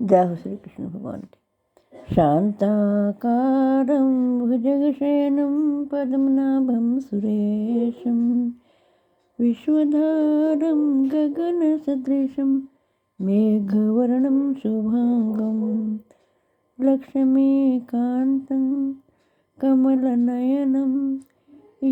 जय हो श्री कृष्ण भगवान की। शांताकारं भुजगशयनं पद्मनाभं सुरेशं विश्वधारं गगनसदृशं मेघवर्णं शुभांगं लक्ष्मीकान्तं कमलनयनं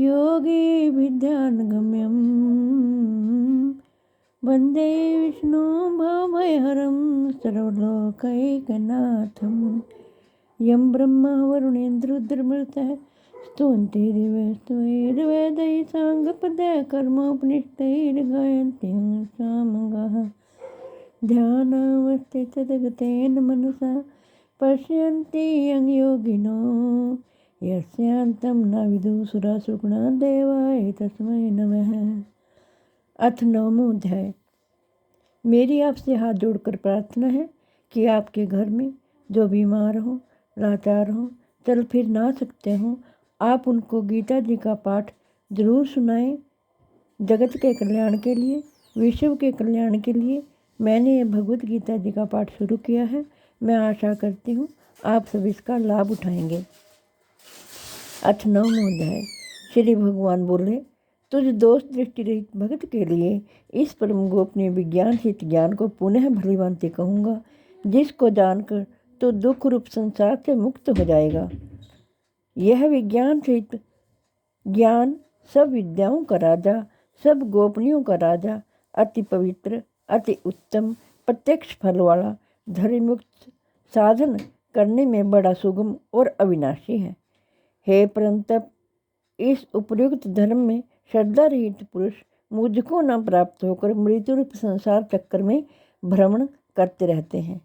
योगिभिध्यानगम्यं वन्दे विष्णु भवभयहरं सर्वलोकैकनाथं यं ब्रह्मा वरुणेन्द्रुर्मरुतः स्तुवन्ति दिव्यैर्वेदैः साङ्गपदः कर्मोपनिष्ठैर्गायन्ति सामगाः ध्यानावस्थितगतेन मनसा पश्यन्ति यं योगिनो यस्यान्तं न विदुषुरासुरगुणा देवाय तस्मै नमः। अथ 9वां अध्याय। मेरी आपसे हाथ जोड़कर प्रार्थना है कि आपके घर में जो बीमार हो, लाचार हो, चल फिर ना सकते हो, आप उनको गीता जी का पाठ जरूर सुनाएं। जगत के कल्याण के लिए, विश्व के कल्याण के लिए मैंने ये भगवत गीता जी का पाठ शुरू किया है। मैं आशा करती हूँ आप सब इसका लाभ उठाएंगे। अथ 9वां अध्याय। श्री भगवान बोले, तुझ दोष दृष्टि रहित भगत के लिए इस परम गोपनीय विज्ञान हित ज्ञान को पुनः भलीभांति कहूँगा, जिसको जानकर तो दुख रूप संसार से मुक्त हो जाएगा। यह विज्ञान हित ज्ञान सब विद्याओं का राजा, सब गोपनीयों का राजा, अति पवित्र, अति उत्तम, प्रत्यक्ष फल वाला, धर्मयुक्त, साधन करने में बड़ा सुगम और अविनाशी है। हे परंतप, इस उपयुक्त धर्म में श्रद्धा रहित पुरुष मुझको न प्राप्त होकर मृत्यु रूप संसार चक्कर में भ्रमण करते रहते हैं।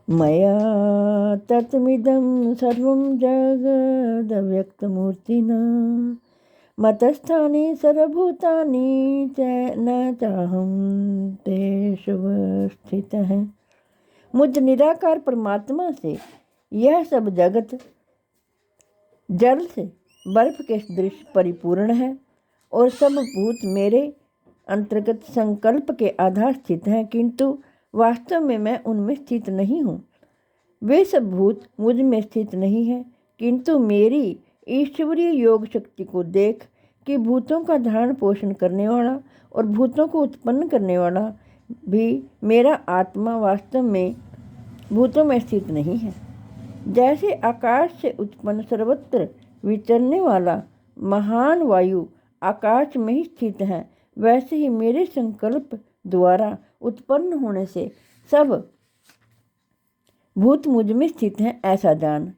मया तत्मिदं सर्वं जगदव्यक्तमूर्तिना मतस्थानि सर्वभूतानि च न चाहं तेषु स्थितः। मुझ निराकार परमात्मा से यह सब जगत जल से बर्फ के सदृश परिपूर्ण है और सब भूत मेरे अंतर्गत संकल्प के आधार स्थित हैं, किंतु वास्तव में मैं उनमें स्थित नहीं हूँ। वे सब भूत मुझ में स्थित नहीं हैं, किंतु मेरी ईश्वरीय योग शक्ति को देख कि भूतों का धारण पोषण करने वाला और भूतों को उत्पन्न करने वाला भी मेरा आत्मा वास्तव में भूतों में स्थित नहीं है। जैसे आकाश से उत्पन्न सर्वत्र विचरने वाला महान वायु आकाश में ही स्थित है, वैसे ही मेरे संकल्प द्वारा उत्पन्न होने से सब भूत मुझ में स्थित हैं, ऐसा जान।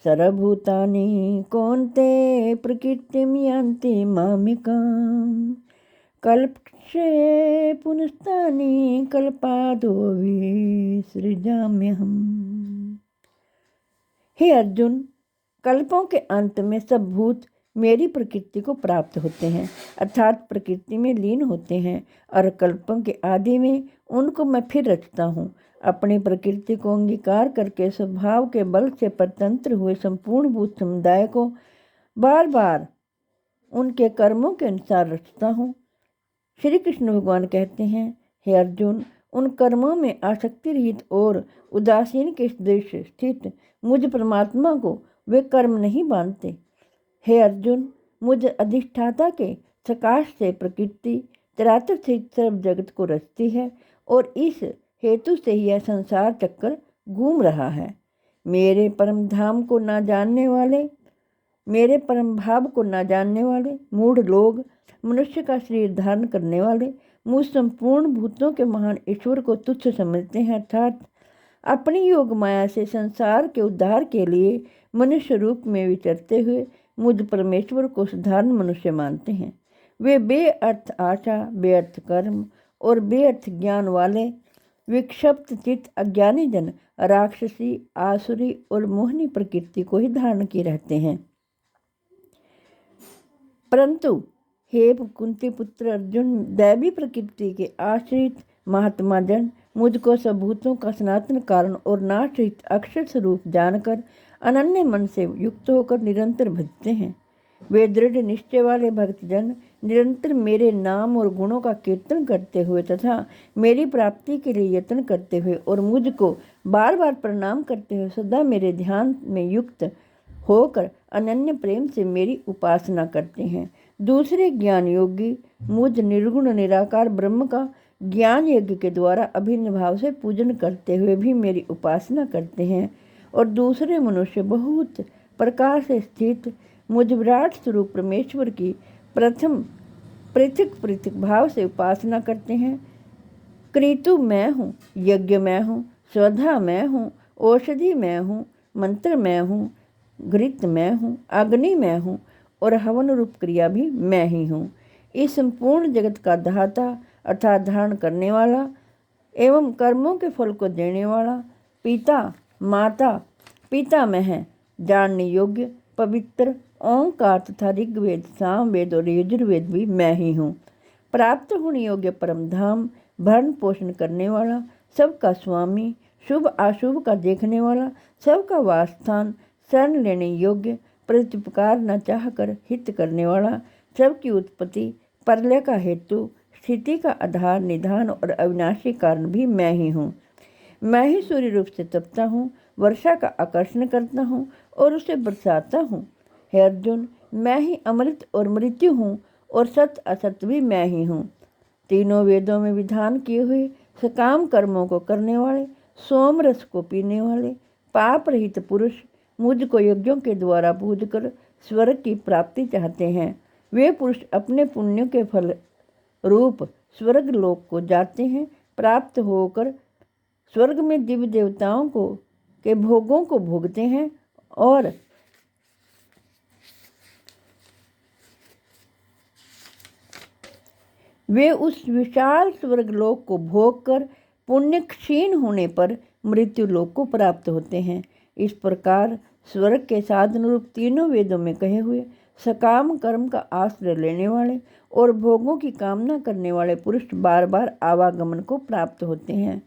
सर्वभूतानि कौन्ते प्रकृतिं यान्ति मामिकाम् कल्पक्षये पुनस्तानि कल्पादो विसृजाम्यहम्। हे अर्जुन, कल्पों के अंत में सब भूत मेरी प्रकृति को प्राप्त होते हैं, अर्थात प्रकृति में लीन होते हैं, और कल्पों के आदि में उनको मैं फिर रचता हूँ। अपनी प्रकृति को अंगीकार करके स्वभाव के बल से परतंत्र हुए संपूर्ण भूत समुदाय को बार बार उनके कर्मों के अनुसार रचता हूँ। श्री कृष्ण भगवान कहते हैं, हे अर्जुन, उन कर्मों में आसक्ति रहित और उदासीन के सदृश स्थित मुझ परमात्मा को वे कर्म नहीं बांधते। हे अर्जुन, मुझ अधिष्ठाता के सकाश से प्रकृति चराचर स्थित सर्व जगत को रचती है और इस हेतु से यह संसार चक्कर घूम रहा है। मेरे परम धाम को ना जानने वाले, मेरे परम भाव को ना जानने वाले मूढ़ लोग मनुष्य का शरीर धारण करने वाले मुझ संपूर्ण भूतों के महान ईश्वर को तुच्छ समझते हैं, अर्थात अपनी योग माया से संसार के उद्धार के लिए मनुष्य रूप में विचरते हुए मुझ परमेश्वर को साधारण मनुष्य मानते हैं। वे बेअर्थ आशा, बेअर्थ कर्म और बेअर्थ ज्ञान वाले विक्षिप्त चित्त अज्ञानी जन राक्षसी, आसुरी और मोहनी प्रकृति को ही धारण किए रहते हैं। परंतु हे कुंती पुत्र अर्जुन, दैवी प्रकृति के आश्रित महात्मा जन मुझको सब भूतों का सनातन कारण और नाश रहित अक्षर स्वरूप जानकर अनन्य मन से युक्त होकर निरंतर भजते हैं। वे दृढ़ निश्चय वाले भक्तजन निरंतर मेरे नाम और गुणों का कीर्तन करते हुए तथा मेरी प्राप्ति के लिए यत्न करते हुए और मुझको बार बार प्रणाम करते हुए सदा मेरे ध्यान में युक्त होकर अनन्य प्रेम से मेरी उपासना करते हैं। दूसरे ज्ञान योगी मुझ निर्गुण निराकार ब्रह्म का ज्ञान यज्ञ के द्वारा अभिन्न भाव से पूजन करते हुए भी मेरी उपासना करते हैं। और दूसरे मनुष्य बहुत प्रकार से स्थित मुझ विराट स्वरूप परमेश्वर की प्रथम पृथक पृथक भाव से उपासना करते हैं। कृतु मैं हूँ, यज्ञ मैं हूँ, स्वधा मैं हूँ, औषधि मैं हूँ, मंत्र मैं हूँ, घृत मैं हूँ, अग्नि मैं हूँ और हवन रूप क्रिया भी मैं ही हूँ। इस संपूर्ण जगत का दाता अर्थात धारण करने वाला एवं कर्मों के फल को देने वाला पिता माता पिता में है, जानने योग्य पवित्र ओंकार तथा ऋग्वेद सामवेद और यजुर्वेद भी मैं ही हूँ। प्राप्त होने योग्य परम धाम भरण पोषण करने वाला सबका स्वामी शुभ अशुभ का देखने वाला सबका वासस्थान शरण लेने योग्य प्रत्युपकार न चाहकर हित करने वाला सबकी उत्पत्ति प्रलय का हेतु स्थिति का आधार निधान और अविनाशी कारण भी मैं ही हूँ। मैं ही सूर्य रूप से तपता हूँ, वर्षा का आकर्षण करता हूँ और उसे बरसाता हूँ। हे अर्जुन, मैं ही अमृत और मृत्यु हूँ और सत्य असत्य भी मैं ही हूँ। तीनों वेदों में विधान किए हुए सकाम कर्मों को करने वाले सोम रस को पीने वाले पाप रहित पुरुष मुझको यज्ञों के द्वारा पूज कर स्वर्ग की प्राप्ति चाहते हैं। वे पुरुष अपने पुण्यों के फल रूप स्वर्ग लोक को जाते हैं। प्राप्त होकर स्वर्ग में दिव्य देवताओं को के भोगों को भोगते हैं और वे उस विशाल स्वर्गलोक को भोगकर पुण्य क्षीण होने पर मृत्यु लोक को प्राप्त होते हैं। इस प्रकार स्वर्ग के साधन रूप तीनों वेदों में कहे हुए सकाम कर्म का आश्रय लेने वाले और भोगों की कामना करने वाले पुरुष बार बार आवागमन को प्राप्त होते हैं,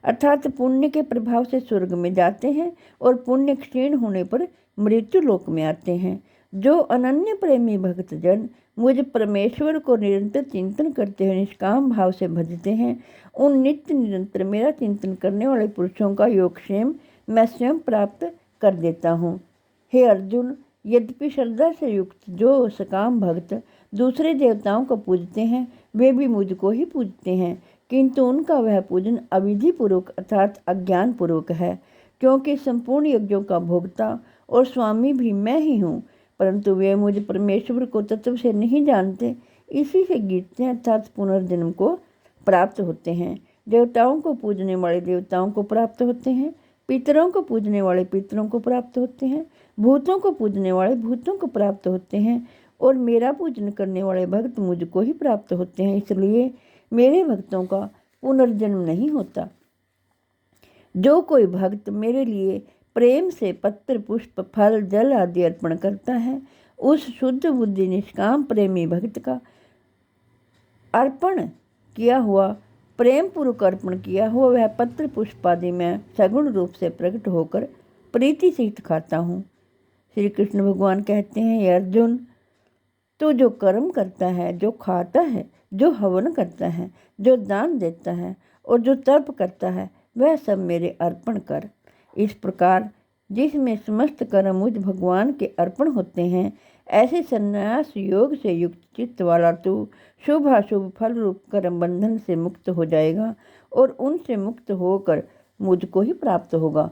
अर्थात पुण्य के प्रभाव से स्वर्ग में जाते हैं और पुण्य क्षीण होने पर मृत्यु लोक में आते हैं। जो अनन्य प्रेमी भक्तजन मुझ परमेश्वर को निरंतर चिंतन करते हुए निष्काम भाव से भजते हैं, उन नित्य निरंतर मेरा चिंतन करने वाले पुरुषों का योगक्षेम मैं स्वयं प्राप्त कर देता हूँ। हे अर्जुन, यद्यपि श्रद्धा से युक्त जो सकाम भक्त दूसरे देवताओं को पूजते हैं वे भी मुझको ही पूजते हैं, किंतु उनका वह पूजन अविधि पूर्वक अर्थात अज्ञान पूर्वक है, क्योंकि संपूर्ण यज्ञों का भोक्ता और स्वामी भी मैं ही हूँ, परंतु वे मुझ परमेश्वर को तत्व से नहीं जानते, इसी से गिरते हैं अर्थात पुनर्जन्म को प्राप्त होते हैं। देवताओं को पूजने वाले देवताओं को प्राप्त होते हैं, पितरों को पूजने वाले पितरों को प्राप्त होते हैं, भूतों को पूजने वाले भूतों को प्राप्त होते हैं और मेरा पूजन करने वाले भक्त मुझको ही प्राप्त होते हैं। इसलिए मेरे भक्तों का पुनर्जन्म नहीं होता। जो कोई भक्त मेरे लिए प्रेम से पत्र पुष्प फल जल आदि अर्पण करता है, उस शुद्ध बुद्धि निष्काम प्रेमी भक्त का अर्पण किया हुआ प्रेम पूर्वक अर्पण किया हुआ वह पत्र पुष्प आदि में सगुण रूप से प्रकट होकर प्रीति सहित खाता हूँ। श्री कृष्ण भगवान कहते हैं, ये अर्जुन, तो जो कर्म करता है, जो खाता है, जो हवन करता है, जो दान देता है और जो तप करता है, वह सब मेरे अर्पण कर। इस प्रकार जिसमें समस्त कर्म मुझ भगवान के अर्पण होते हैं, ऐसे संन्यास योग से युक्त चित्त वाला तू शुभ अशुभ फल रूप कर्म बंधन से मुक्त हो जाएगा और उनसे मुक्त होकर मुझको ही प्राप्त होगा।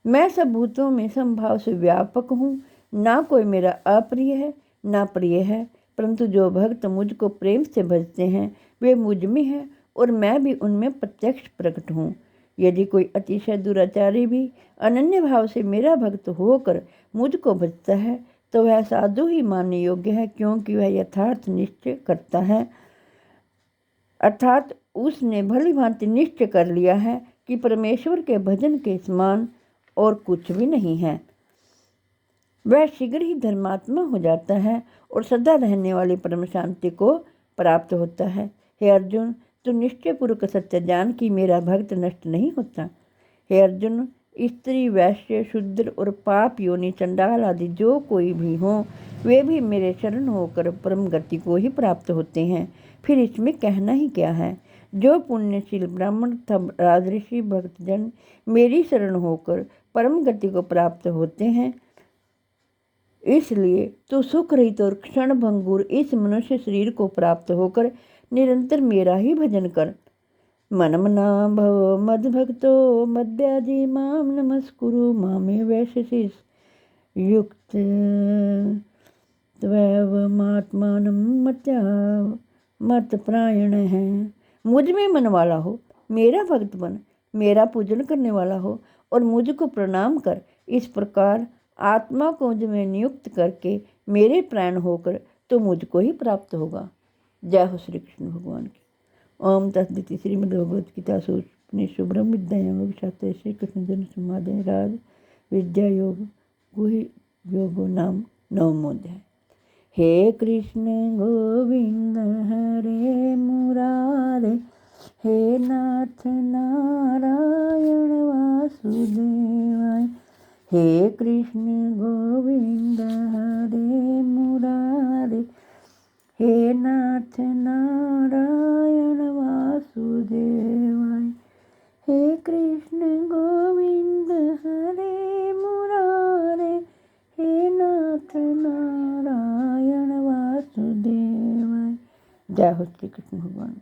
मैं सब भूतों में समभाव से व्यापक हूँ, ना कोई मेरा अप्रिय है ना प्रिय है, परंतु जो भक्त मुझको प्रेम से भजते हैं वे मुझ में हैं और मैं भी उनमें प्रत्यक्ष प्रकट हूँ। यदि कोई अतिशय दुराचारी भी अनन्य भाव से मेरा भक्त होकर मुझको भजता है तो वह साधु ही मानने योग्य है, क्योंकि वह यथार्थ निश्चय करता है, अर्थात उसने भली भांति निश्चय कर लिया है कि परमेश्वर के भजन के समान और कुछ भी नहीं है। वह शीघ्र ही धर्मात्मा हो जाता है और सदा रहने वाली परम शांति को प्राप्त होता है। हे अर्जुन, तू निश्चय पूर्वक सत्य जान कि मेरा भक्त नष्ट नहीं होता। हे अर्जुन, स्त्री, वैश्य, शूद्र और पाप योनि, चंडाल आदि जो कोई भी हों, वे भी मेरे शरण होकर परम गति को ही प्राप्त होते हैं। फिर इसमें कहना ही क्या है। जो पुण्यशील ब्राह्मण तथा राजऋषि भक्तजन मेरी शरण होकर परम गति को प्राप्त होते हैं, इसलिए तो सुख रहित और क्षण भंगुर इस मनुष्य शरीर को प्राप्त होकर निरंतर मेरा ही भजन कर। मनमना भव मद भक्तो मद्याजी माम नमस्कुरु मामे वैश्यसि युक्त त्वैवमात्मानं मत्या मत प्रायण है। मुझ में मन वाला हो, मेरा भक्त बन, मेरा पूजन करने वाला हो और मुझको प्रणाम कर। इस प्रकार आत्मा को मुझ में नियुक्त करके मेरे प्राण होकर तो मुझको ही प्राप्त होगा। जय हो श्री कृष्ण भगवान की। ओम तत्सदिति। श्रीमद्भगवद गीता सूपनिषु ब्रह्म विद्यायां योगशास्त्रे श्री कृष्ण जन्म संवादे राज विद्या योग गुहि योगो नाम नवमोऽध्याय। हे कृष्ण गोविंद हरे मुरारे, हे नाथ नारायण वासुदेवाय। हे कृष्ण गोविंद हरे मुरारे, हे नाथ नारायण वासुदेवाय। हे कृष्ण गोविंद हरे मुरारे, हे नाथ नारायण वासुदेवाय। जय हो श्री कृष्ण भगवान।